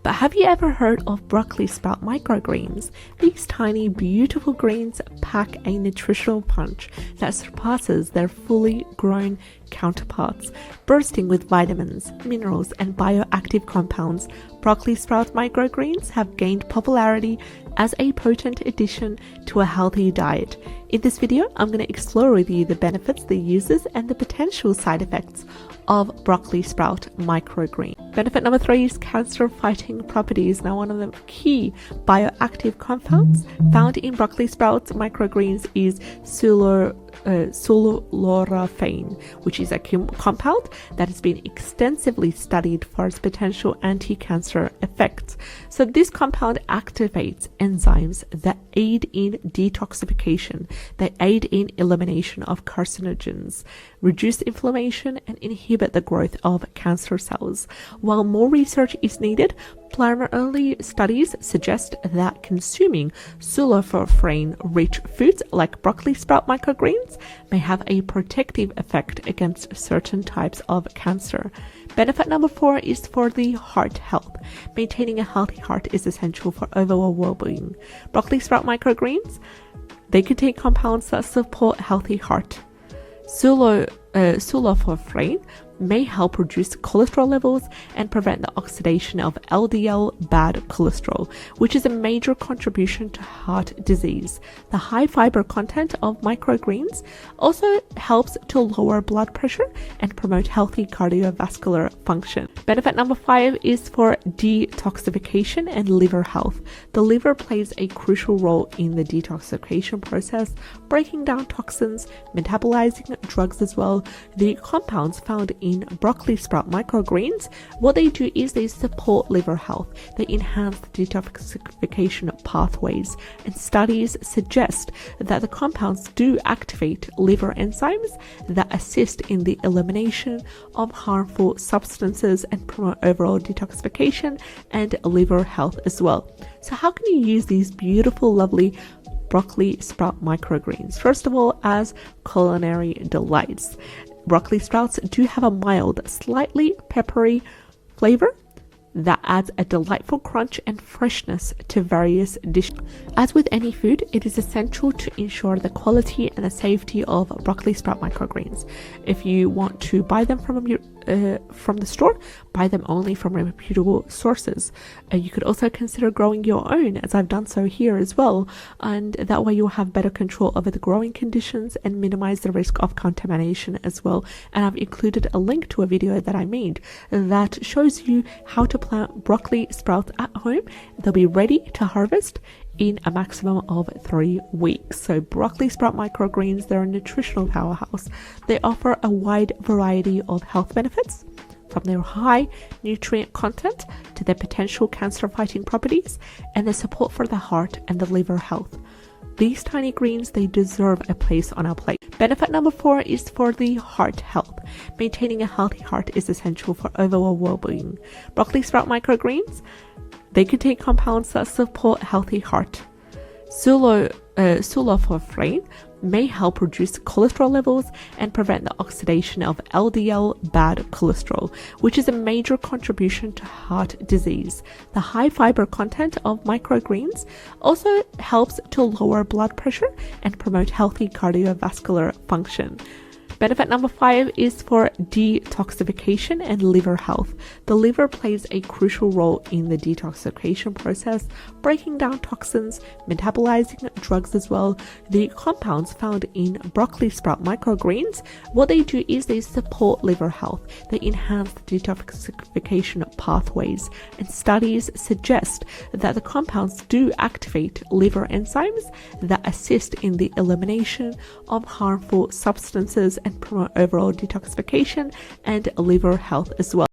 But have you ever heard of broccoli sprout microgreens? These tiny, beautiful greens pack a nutritional punch that surpasses their fully grown counterparts. Bursting with vitamins, minerals, and bioactive compounds, broccoli sprout microgreens have gained popularity as a potent addition to a healthy diet. In this video, I'm going to explore with you the benefits, the uses, and the potential side effects of broccoli sprout microgreen. Benefit number 3 is cancer-fighting properties. Now, one of the key bioactive compounds found in broccoli sprouts microgreens is sulforaphane, which is a compound that has been extensively studied for its potential anti-cancer effects. So this compound activates enzymes that aid in detoxification, that aid in elimination of carcinogens, reduce inflammation, and inhibit the growth of cancer cells. While more research is needed, preliminary studies suggest that consuming sulforaphane-rich foods like broccoli sprout microgreens may have a protective effect against certain types of cancer. Benefit number 4 is for the heart health. Maintaining a healthy heart is essential for overall well-being. Broccoli sprout microgreens, they contain compounds that support healthy heart. Sulforaphane may help reduce cholesterol levels and prevent the oxidation of LDL bad cholesterol, which is a major contribution to heart disease. The high fiber content of microgreens also helps to lower blood pressure and promote healthy cardiovascular function. Benefit number 5 is for detoxification and liver health. The liver plays a crucial role in the detoxification process, breaking down toxins, metabolizing drugs as well. The compounds found in broccoli sprout microgreens, what they do is they support liver health. They enhance the detoxification pathways, and studies suggest that the compounds do activate liver enzymes that assist in the elimination of harmful substances and promote overall detoxification and liver health as well. So how can you use these beautiful, lovely broccoli sprout microgreens? First of all, as culinary delights. Broccoli sprouts do have a mild, slightly peppery flavor that adds a delightful crunch and freshness to various dishes. As with any food, it is essential to ensure the quality and the safety of broccoli sprout microgreens. If you want to buy them from the store, buy them only from reputable sources. You could also consider growing your own, as I've done so here as well, and that way you'll have better control over the growing conditions and minimize the risk of contamination as well. And I've included a link to a video that I made that shows you how to plant broccoli sprouts at home. They'll be ready to harvest in a maximum of 3 weeks. So broccoli sprout microgreens, they're a nutritional powerhouse. They offer a wide variety of health benefits, from their high nutrient content to their potential cancer-fighting properties and the support for the heart and the liver health. These tiny greens, they deserve a place on our plate. Benefit number 4 is for the heart health. Maintaining a healthy heart is essential for overall well-being. Broccoli sprout microgreens, they contain compounds that support healthy heart. Sulforaphane may help reduce cholesterol levels and prevent the oxidation of LDL bad cholesterol, which is a major contribution to heart disease. The high fiber content of microgreens also helps to lower blood pressure and promote healthy cardiovascular function. Benefit number 5 is for detoxification and liver health. The liver plays a crucial role in the detoxification process, breaking down toxins, metabolizing drugs as well. The compounds found in broccoli sprout microgreens, what they do is they support liver health. They enhance the detoxification pathways, and studies suggest that the compounds do activate liver enzymes that assist in the elimination of harmful substances and promote overall detoxification and liver health as well.